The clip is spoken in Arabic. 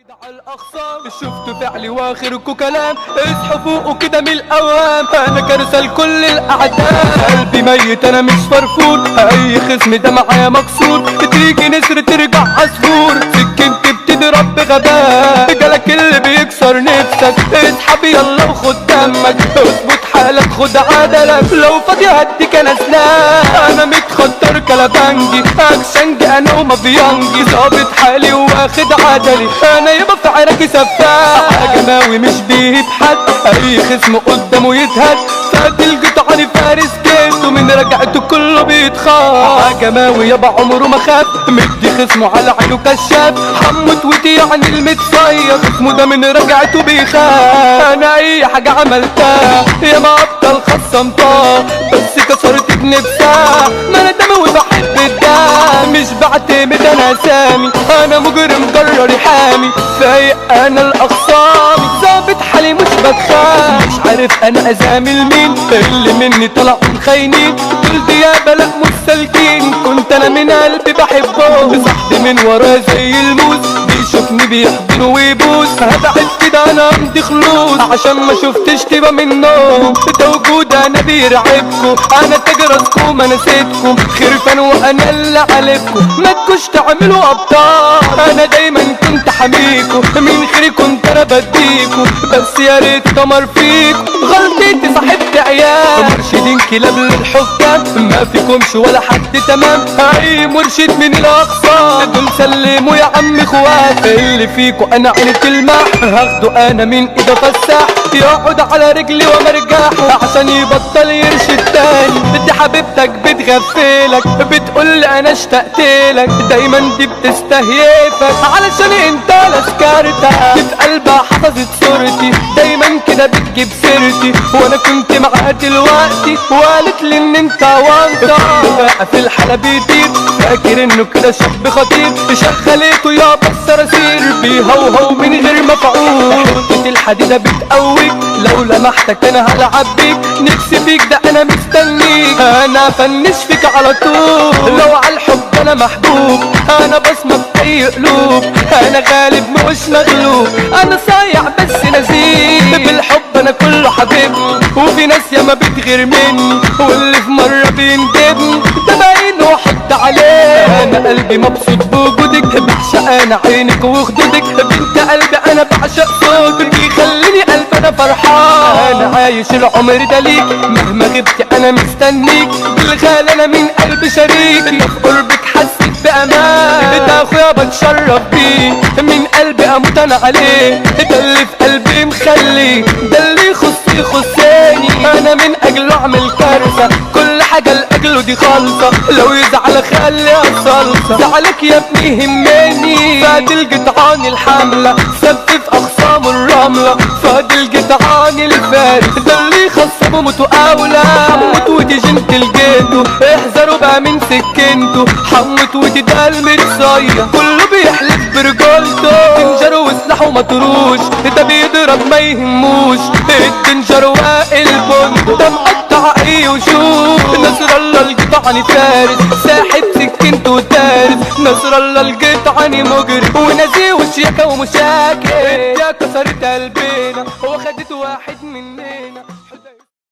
على الأخصام شفتوا فعلي واخركوا كلام. اصحوا فوقوا كده من الأوهام، أنا كارثة لكل الأعداء. قلبي ميت أنا مش فرفور، أي خصم ده معايا مكسور. تيجي نسر ترجع عصفور، سكنت بتضرب بغباء. جالك اللي بيكسر نفسك، اسحب يلا وخد دمك. اظبط حالك خد عدلك، لو فاضي هديك أنا سلاح. أنا متخطر كلابنجي أكشنجي أنا ومافيانجي. ظابط حالي واخد عدلي، أنا يابا في عراكي سفاح. جماوي مش بيهيب حد، أي خصم قدامه يتهد. فات القطعني فارس جيته، من رجعته كله بيتخاف. جماوي يابا عمره ما خاف، مدي خصمه على عينه كشاف. حمو تويتي يعني المتصير، خصمه ده من رجعته بيخاف. أنا أي حاجة عملتها يا ما أبطل خصمتها، بس كسرت بنفسها. ما أنا دموي بحب الدم، مش بعتمد أنا سامي. أنا مجرم قرر حامي، فايق أنا الأخصام. ظابط حالي مش بتخاف، مش عارف أنا أزامل مين. اللي مني طلعوا مخاينين، دول ديابة لأ مش سالكين. كنت أنا من قلبي بحبه، صاحبي من ورا زي الموس. بيشوفني بيحضن ويبوس، هبعد كده أنا أمضي خلوص. عشان ما شفتش تبقى منهم، ده وجود أنا بيرعبكم. أنا تاج راسكم ما نسيتكم، خرفان وأنا اللي عليكم. ما تكوش تعملوا أبطال، أنا دايما كنت حميكم. من خيري كنت أنا بديكم، بس يا ريت تمر فيكم. غلطتي صاحبت عيال، مرشدين كلاب للحكام. ما فيكمش ولا حد تمام، أي مرشد من الأقصام. دول سلموا يا عم اخوات، اللي فيكوا أنا عيني تلمح. هاخده أنا من إيده فساح، يقعد على رجلي ومرجاح. عشان يبطل يرشد تاني، دي حبيبتك بتغفلك. بتقول أنا اشتقتلك، دايما دي بتستهيفك. علشان انت لسكرتها، في قلبها حفظت صورتي. دايما كده بتجيب سيرتي، وانا كنت معاها دلوقتي. وقالت لي ان انت وانطة بقى في الحالة بيطير. فاكر انه كده شاب خطير، شغلته يابا الصراصير. بيهوهو من غير مفعول، حتة الحديدة بتقويك. لو لمحتك انا هلعب بيك، نفسي فيك ده انا مستنيك. انا فنش فيك على طول، لو على الحب انا محبوب. انا بصمة في اي قلوب، انا غالب مش مغلوب. انا صايع بس نزيه، بالحب انا كله حبيبني. وفي ناس ياما بتغير مني، واللي في مرة بيندبني. ده باين واحط عليه، انا قلبي مبسوط بوجودك. بعشق انا عينك وخدودك، بنت قلبي انا بعشق صوتك. يخليني قلبي انا فرحان، انا عايش العمر ده ليك. مهما غبت انا مستنيك، بالغالي انا من قلبي شريك. في قربك حسيت بامان، ده اخويا بتشرف بيه. من قلبي اموت انا عليه، ده اللي في قلبي مخلي. ده اللي يخصني، انا من اجله اعمل كارثة. كل حاجة لاجله دي خالصة، لو يزعل خليها صلصة. زعلك يا ابني يهمني، فادل جدعان الحملة. سبت في اخصامه الرملة، فادل جدعان الفارس. ده اللي يخصبه موتوا اولى. حموت ودي جنت الجيتو، احذروا بقى من سكنته. حموت ودي ده المتصية، كله بيحلف برجولته. تنجروا وسلاحه مطروش، ده بيضرب ما يهموش. الدنجر واقل بند، ده مقطع اي وشوش. نصر الله الجدعاني فارس، ساحب سكنته وتارس. نصر الله الجدعاني مجرم، ونزيه وشياكة ومشاكل. يا كسرت قلبنا هو خد